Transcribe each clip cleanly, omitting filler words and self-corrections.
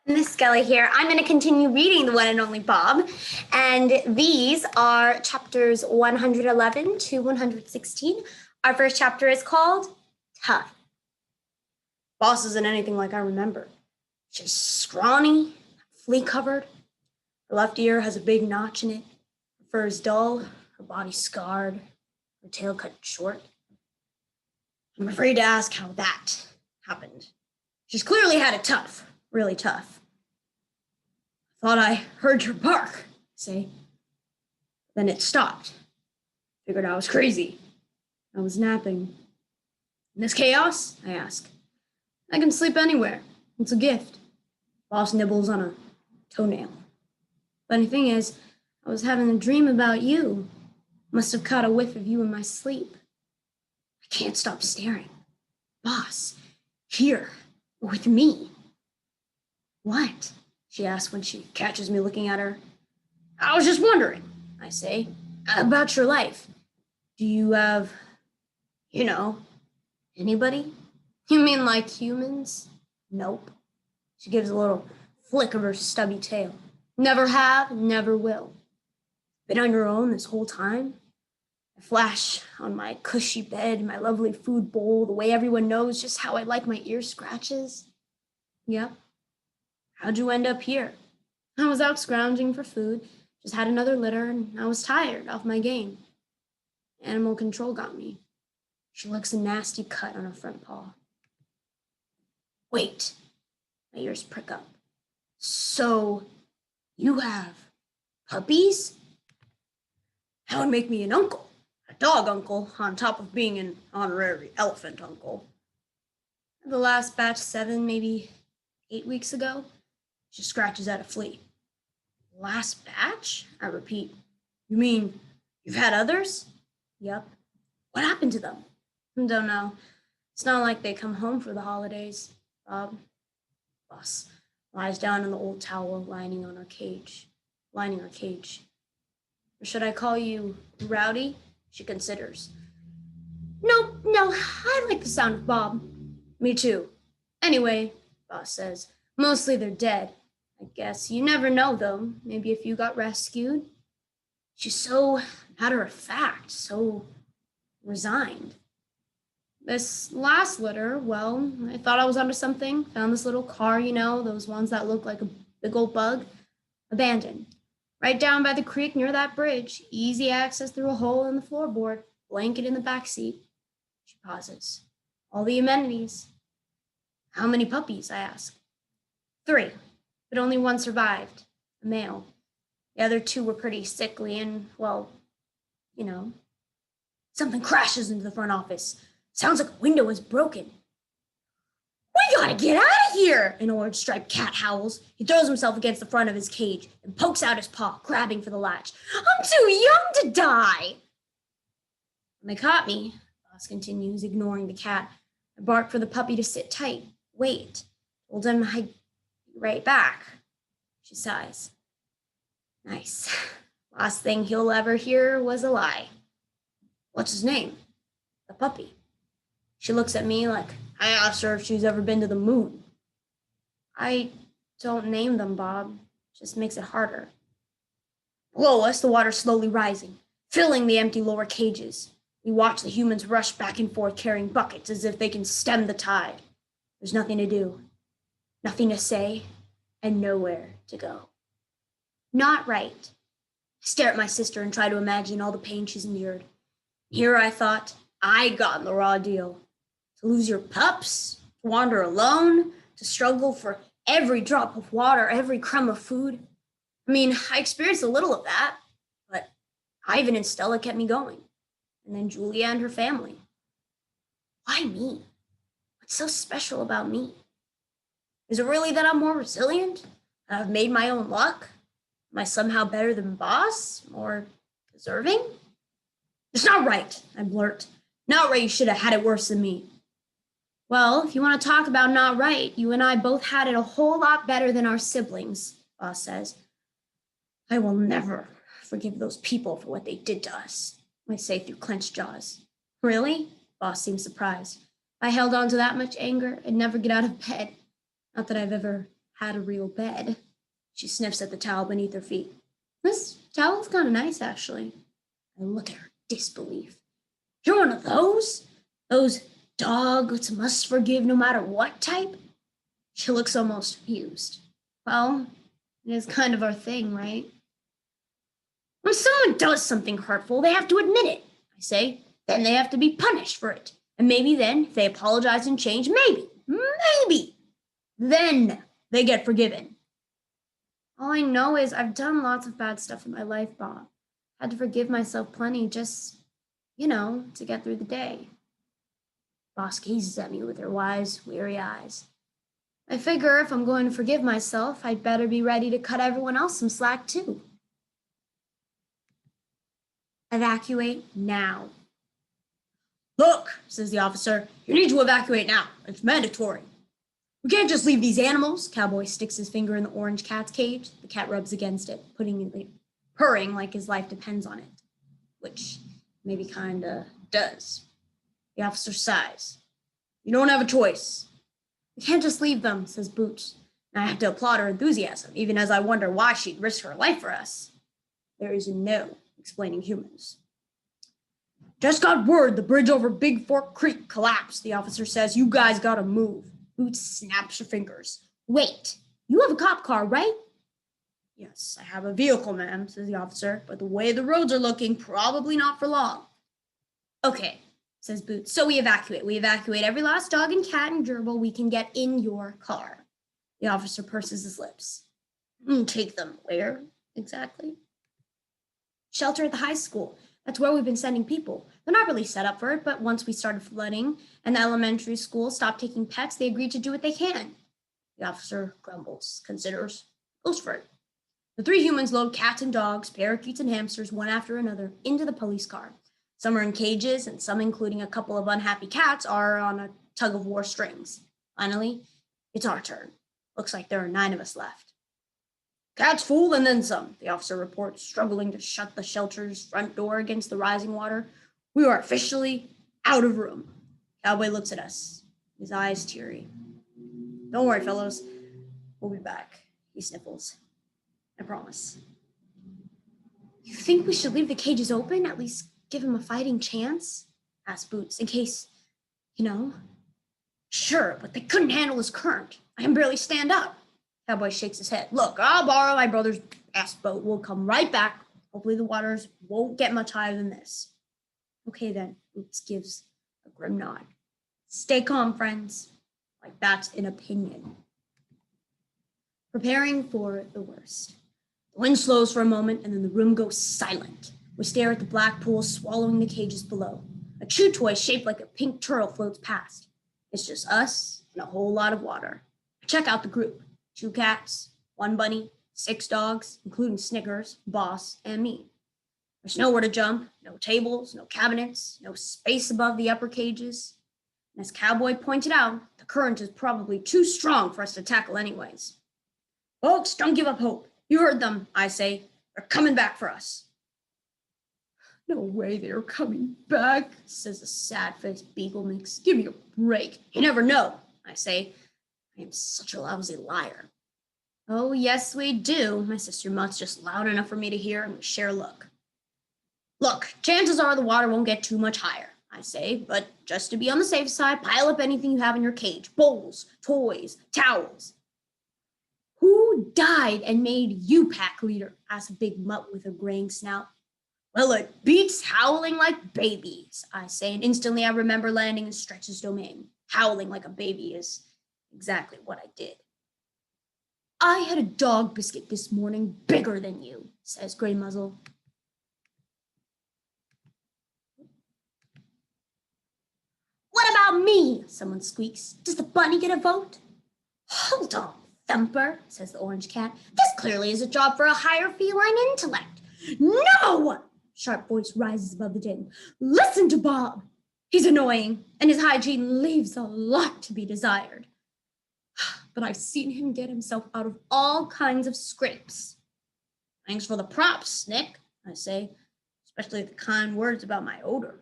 Miss Skelly here. I'm going to continue reading The One and Only Bob. And these are chapters 111 to 116. Our first chapter is called Tough. Boss isn't anything like I remember. She's scrawny, flea covered. Her left ear has a big notch in it. Her fur is dull, her body scarred, her tail cut short. I'm afraid to ask how that happened. She's clearly had it tough, really tough. Thought I heard your bark, say. Then it stopped. Figured I was crazy. I was napping. In this chaos? I ask. I can sleep anywhere. It's a gift. Boss nibbles on a toenail. Funny thing is, I was having a dream about you. Must have caught a whiff of you in my sleep. I can't stop staring. Boss, here, with me. What? She asks when she catches me looking at her. I was just wondering, I say, about your life. Do you have, anybody? You mean like humans? Nope. She gives a little flick of her stubby tail. Never have, never will. Been on your own this whole time? I flash on my cushy bed, my lovely food bowl, the way everyone knows just how I like my ear scratches. Yep. How'd you end up here? I was out scrounging for food, just had another litter, and I was tired off my game. Animal control got me. She licks a nasty cut on her front paw. Wait, my ears prick up. So, you have puppies? That would make me an uncle, a dog uncle, on top of being an honorary elephant uncle. The last batch 7, maybe 8 weeks ago. She scratches at a flea. Last batch? I repeat. You mean you've had others? Yep. What happened to them? Don't know. It's not like they come home for the holidays. Boss lies down in the old towel lining our cage. Or should I call you Rowdy? She considers. No, I like the sound of Bob. Me too. Anyway, Boss says, mostly they're dead. I guess you never know, though. Maybe if you got rescued. She's so matter of fact, so resigned. This last litter, well, I thought I was onto something. Found this little car, those ones that look like a big old bug. Abandoned. Right down by the creek near that bridge. Easy access through a hole in the floorboard. Blanket in the back seat. She pauses. All the amenities. How many puppies? I ask. 3. But only one survived, a male. The other 2 were pretty sickly and, well, Something crashes into the front office. Sounds like a window is broken. We gotta get out of here! An orange striped cat howls. He throws himself against the front of his cage and pokes out his paw, grabbing for the latch. I'm too young to die! When they caught me, Boss continues, ignoring the cat, I barked for the puppy to sit tight, wait. Told him I'd right back. She sighs. Nice. Last thing he'll ever hear was a lie. What's his name? The puppy. She looks at me like I asked her if she's ever been to the moon. I don't name them, Bob. Just makes it harder. Below us, the water's slowly rising, filling the empty lower cages. We watch the humans rush back and forth carrying buckets as if they can stem the tide. There's nothing to do. Nothing to say, and nowhere to go. Not right. I stare at my sister and try to imagine all the pain she's endured. Here I thought I'd gotten the raw deal. To lose your pups, to wander alone, to struggle for every drop of water, every crumb of food. I experienced a little of that, but Ivan and Stella kept me going. And then Julia and her family. Why me? What's so special about me? Is it really that I'm more resilient? That I've made my own luck? Am I somehow better than Boss? More deserving? It's not right, I blurt. Not right, you should have had it worse than me. Well, if you want to talk about not right, you and I both had it a whole lot better than our siblings, Boss says. I will never forgive those people for what they did to us, I say through clenched jaws. Really? Boss seems surprised. If I held on to that much anger, I'd never get out of bed. Not that I've ever had a real bed. She sniffs at the towel beneath her feet. This towel's kind of nice, actually. I look at her disbelief. You're one of those? Those dogs must forgive no matter what type? She looks almost amused. Well, it is kind of our thing, right? When someone does something hurtful, they have to admit it, I say. Then they have to be punished for it. And maybe then, if they apologize and change, maybe, then they get forgiven. All I know is I've done lots of bad stuff in my life, Bob. Had to forgive myself plenty just, to get through the day. Boss gazes at me with her wise, weary eyes. I figure if I'm going to forgive myself, I'd better be ready to cut everyone else some slack too. Evacuate now. Look, says the officer, you need to evacuate now. It's mandatory. We can't just leave these animals. Cowboy sticks his finger in the orange cat's cage. The cat rubs against it, purring like his life depends on it, which maybe kinda does. The officer sighs. You don't have a choice. We can't just leave them, says Boots. And I have to applaud her enthusiasm, even as I wonder why she'd risk her life for us. There is no explaining humans. Just got word the bridge over Big Fork Creek collapsed, the officer says. You guys gotta move. Boots snaps her fingers. Wait, you have a cop car, right? Yes, I have a vehicle, ma'am, says the officer, but the way the roads are looking, probably not for long. Okay, says Boots. So we evacuate. We evacuate every last dog and cat and gerbil we can get in your car. The officer purses his lips. Take them where exactly? Shelter at the high school. That's where we've been sending people. They're not really set up for it, but once we started flooding and the elementary school stopped taking pets, they agreed to do what they can. The officer grumbles, considers, goes for it. The three humans load cats and dogs, parakeets and hamsters, one after another, into the police car. Some are in cages, and some, including a couple of unhappy cats, are on a tug-of-war strings. Finally, it's our turn. Looks like there are 9 of us left. Cat's full and then some, the officer reports, struggling to shut the shelter's front door against the rising water. We are officially out of room. Cowboy looks at us, his eyes teary. Don't worry, fellows. We'll be back, he sniffles. I promise. You think we should leave the cages open, at least give him a fighting chance? Asked Boots, in case, Sure, but they couldn't handle his current. I can barely stand up. Cowboy shakes his head. Look, I'll borrow my brother's bass boat. We'll come right back. Hopefully the waters won't get much higher than this. Okay then, Boots gives a grim nod. Stay calm, friends. Like that's an opinion. Preparing for the worst. The wind slows for a moment and then the room goes silent. We stare at the black pool swallowing the cages below. A chew toy shaped like a pink turtle floats past. It's just us and a whole lot of water. I check out the group. 2 cats, 1 bunny, 6 dogs, including Snickers, Boss, and me. There's nowhere to jump, no tables, no cabinets, no space above the upper cages. And as Cowboy pointed out, the current is probably too strong for us to tackle anyways. Folks, don't give up hope. You heard them, I say. They're coming back for us. No way they're coming back, says the sad-faced beagle mix. Give me a break. You never know, I say. I am such a lousy liar. Oh, yes, we do. My sister Mutt's just loud enough for me to hear, and we share a look. Look, chances are the water won't get too much higher, I say, but just to be on the safe side, pile up anything you have in your cage. Bowls, toys, towels. Who died and made you pack leader? Asked a big mutt with a graying snout. Well, it beats howling like babies, I say, and instantly I remember landing in Stretch's domain. Howling like a baby is exactly what I did. I had a dog biscuit this morning bigger than you, says Grey Muzzle. What about me? Someone squeaks. Does the bunny get a vote? Hold on, Thumper, says the orange cat. This clearly is a job for a higher feline intellect. No! Sharp voice rises above the din. Listen to Bob. He's annoying, and his hygiene leaves a lot to be desired. But I've seen him get himself out of all kinds of scrapes. Thanks for the props, Nick, I say, especially the kind words about my odor.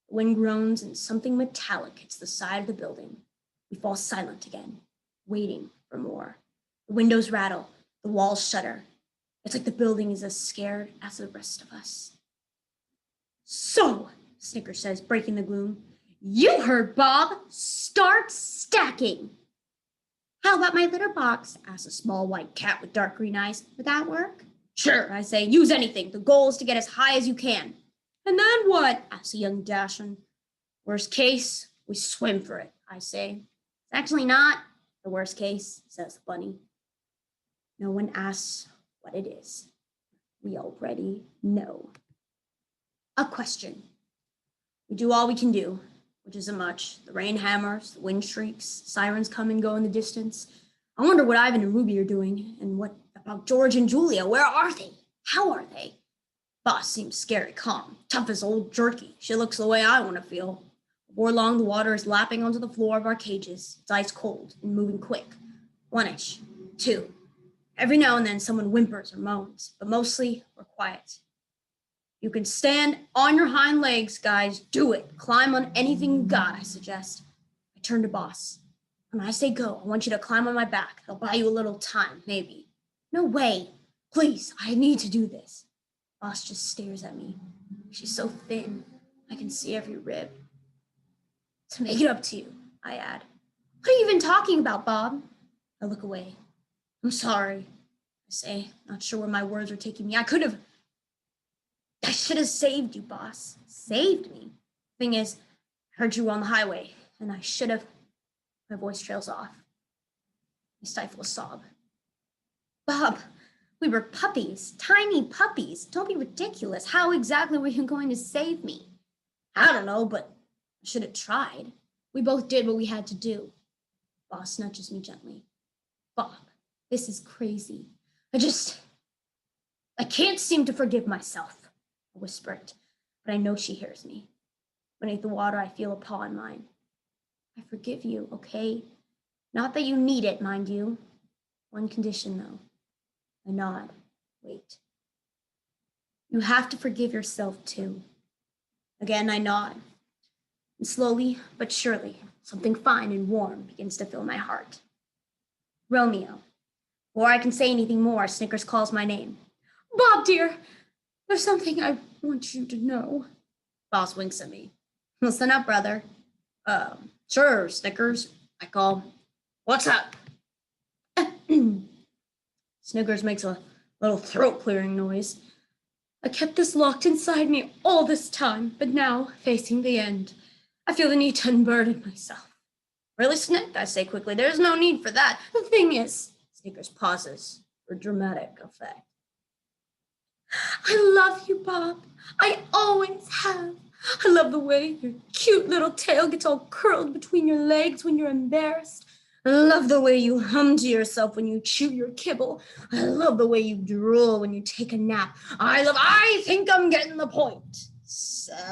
The wind groans and something metallic hits the side of the building. We fall silent again, waiting for more. The windows rattle, the walls shudder. It's like the building is as scared as the rest of us. So, Snickers says, breaking the gloom, you heard Bob. Start stacking. How about my litter box? Asks a small white cat with dark green eyes. Would that work? Sure, I say. Use anything. The goal is to get as high as you can. And then what? Asks a young Dachshund. Worst case, we swim for it, I say. It's actually not the worst case, says the bunny. No one asks what it is. We already know. A question. We do all we can do, which isn't much. The rain hammers, the wind shrieks, sirens come and go in the distance. I wonder what Ivan and Ruby are doing, and what about George and Julia? Where are they? How are they? Boss seems scary calm, tough as old jerky. She looks the way I want to feel. Before long, the water is lapping onto the floor of our cages. It's ice cold and moving quick. 1 inch, 2. Every now and then someone whimpers or moans, but mostly we're quiet. You can stand on your hind legs, guys. Do it. Climb on anything you got, I suggest. I turn to Boss. When I say go, I want you to climb on my back. I'll buy you a little time, maybe. No way. Please, I need to do this. Boss just stares at me. She's so thin. I can see every rib. To make it up to you, I add. What are you even talking about, Bob? I look away. I'm sorry, I say, not sure where my words are taking me. I should have saved you, Boss. Saved me? Thing is, I heard you were on the highway, and I should have. My voice trails off. I stifle a sob. Bob, we were puppies, tiny puppies. Don't be ridiculous. How exactly were you going to save me? I don't know, but I should have tried. We both did what we had to do. Boss nudges me gently. Bob, this is crazy. I can't seem to forgive myself. I whisper it, but I know she hears me. Beneath the water, I feel a paw in mine. I forgive you, okay? Not that you need it, mind you. One condition, though. I nod. Wait. You have to forgive yourself, too. Again, I nod. And slowly but surely, something fine and warm begins to fill my heart. Romeo. Before I can say anything more, Snickers calls my name. Bob, dear, there's something I want you to know. Boss winks at me. Listen up, brother. Sure, Snickers, I call. What's up? Snickers makes a little throat-clearing noise. I kept this locked inside me all this time, but now, facing the end, I feel the need to unburden myself. Really, Snick? I say quickly. There's no need for that. The thing is, Snickers pauses for dramatic effect. I love you, Bob. I always have. I love the way your cute little tail gets all curled between your legs when you're embarrassed. I love the way you hum to yourself when you chew your kibble. I love the way you drool when you take a nap. I think I'm getting the point.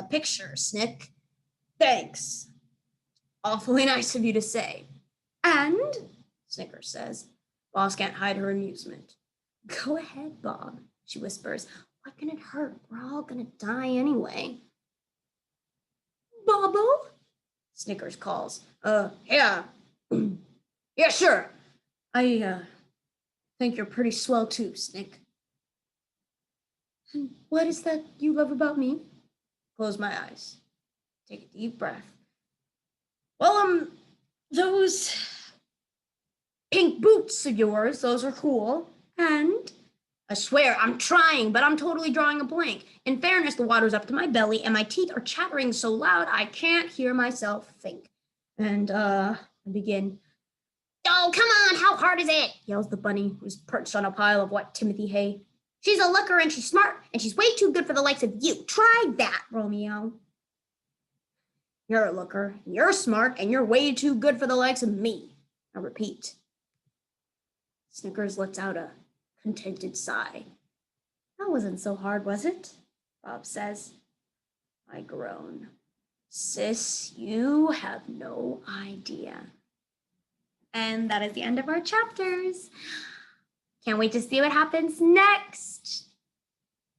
Picture, Snick. Thanks. Awfully nice of you to say. And, Snickers says, Boss can't hide her amusement. Go ahead, Bob, she whispers. What can it hurt? We're all gonna die anyway. Bobble? Snickers calls. Yeah. Yeah, sure. I think you're pretty swell too, Snick. And what is that you love about me? Close my eyes. Take a deep breath. Well, those pink boots of yours, those are cool. And I swear, I'm trying, but I'm totally drawing a blank. In fairness, the water's up to my belly, and my teeth are chattering so loud I can't hear myself think. And, I begin. Oh, come on, how hard is it? Yells the bunny, who's perched on a pile of wet Timothy hay. She's a looker, and she's smart, and she's way too good for the likes of you. Try that, Romeo. You're a looker, and you're smart, and you're way too good for the likes of me. I repeat. Snickers lets out a contented sigh. That wasn't so hard, was it? Bob says. I groan. Sis, you have no idea. And that is the end of our chapters. Can't wait to see what happens next.